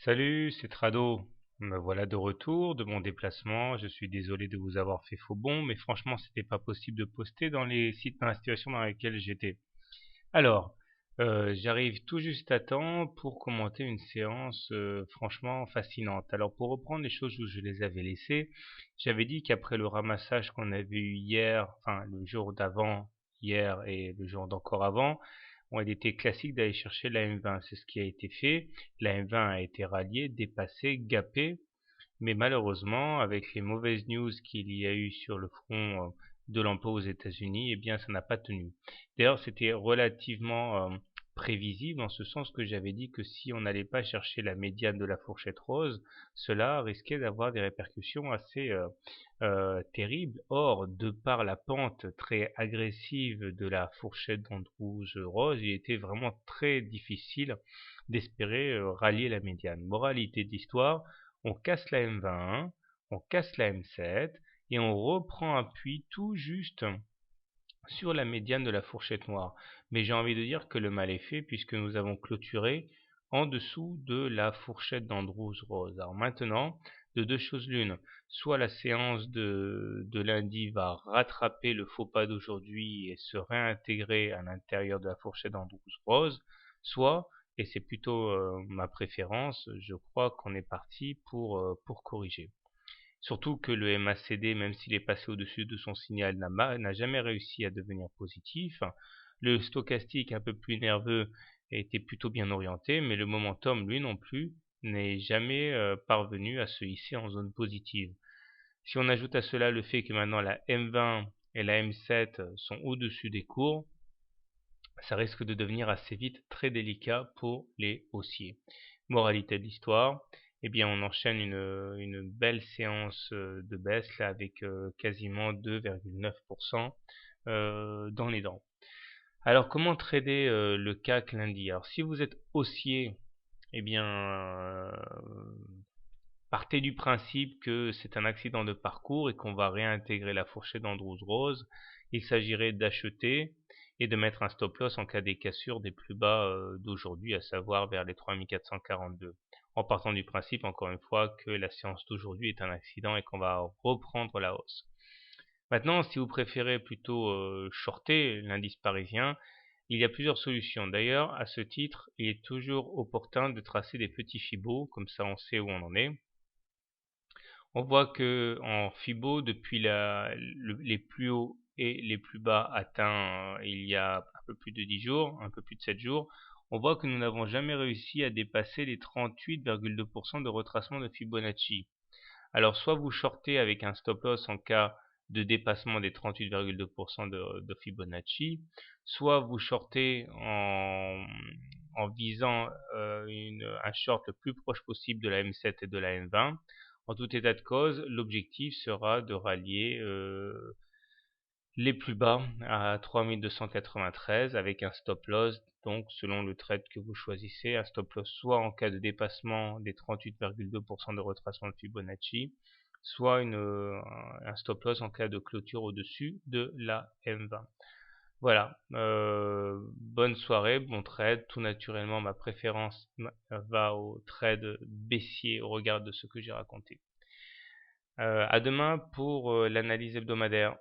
Salut, c'est Trado. Me voilà de retour de mon déplacement. Je suis désolé de vous avoir fait faux bond, mais franchement, c'était pas possible de poster dans les sites dans la situation dans laquelle j'étais. Alors, j'arrive tout juste à temps pour commenter une séance franchement fascinante. Alors, pour reprendre les choses où je les avais laissées, j'avais dit qu'après le ramassage qu'on avait eu hier, enfin le jour d'avant, hier et le jour d'encore avant, bon, il était classique d'aller chercher la M20. C'est ce qui a été fait. La M20 a été ralliée, dépassée, gappée, mais malheureusement, avec les mauvaises news qu'il y a eu sur le front de l'emploi aux États-Unis, eh bien, ça n'a pas tenu. D'ailleurs, c'était relativement prévisible en ce sens que j'avais dit que si on n'allait pas chercher la médiane de la fourchette rose, cela risquait d'avoir des répercussions assez terribles. Or, de par la pente très agressive de la fourchette d'Andrews rose, il était vraiment très difficile d'espérer rallier la médiane. Moralité d'histoire, on casse la M21, on casse la M7 et on reprend appui tout juste sur la médiane de la fourchette noire. Mais j'ai envie de dire que le mal est fait puisque nous avons clôturé en dessous de la fourchette d'Andrews rose. Alors maintenant, de deux choses l'une, soit la séance de lundi va rattraper le faux pas d'aujourd'hui et se réintégrer à l'intérieur de la fourchette d'Andrews rose, soit, et c'est plutôt ma préférence, je crois qu'on est parti pour corriger. Surtout que le MACD, même s'il est passé au-dessus de son signal, n'a jamais réussi à devenir positif. Le stochastique, un peu plus nerveux, était plutôt bien orienté, mais le momentum, lui non plus, n'est jamais parvenu à se hisser en zone positive. Si on ajoute à cela le fait que maintenant la M20 et la M7 sont au-dessus des cours, ça risque de devenir assez vite très délicat pour les haussiers. Moralité de l'histoire, eh bien on enchaîne une belle séance de baisse là avec quasiment 2,9% dans les dents. Alors comment trader le CAC lundi? Alors si vous êtes haussier, eh bien partez du principe que c'est un accident de parcours et qu'on va réintégrer la fourchette d'Andrews rose. Il s'agirait d'acheter et de mettre un stop loss en cas des cassures des plus bas d'aujourd'hui, à savoir vers les 3442. En partant du principe, encore une fois, que la séance d'aujourd'hui est un accident et qu'on va reprendre la hausse. Maintenant, si vous préférez plutôt shorter l'indice parisien, il y a plusieurs solutions. D'ailleurs, à ce titre, il est toujours opportun de tracer des petits fibos, comme ça on sait où on en est. On voit que en Fibo, depuis les plus hauts et les plus bas atteints il y a un peu plus de 10 jours, un peu plus de 7 jours, on voit que nous n'avons jamais réussi à dépasser les 38,2% de retracement de Fibonacci. Alors soit vous shortez avec un stop loss en cas de dépassement des 38,2% de Fibonacci, soit vous shortez en visant un short le plus proche possible de la M7 et de la M20. En tout état de cause, l'objectif sera de rallier les plus bas à 3293 avec un stop loss, donc selon le trade que vous choisissez, un stop loss soit en cas de dépassement des 38,2% de retracement de Fibonacci, soit un stop loss en cas de clôture au-dessus de la M20. Voilà, bonne soirée, bon trade. Tout naturellement, ma préférence va au trade baissier au regard de ce que j'ai raconté. À demain pour l'analyse hebdomadaire.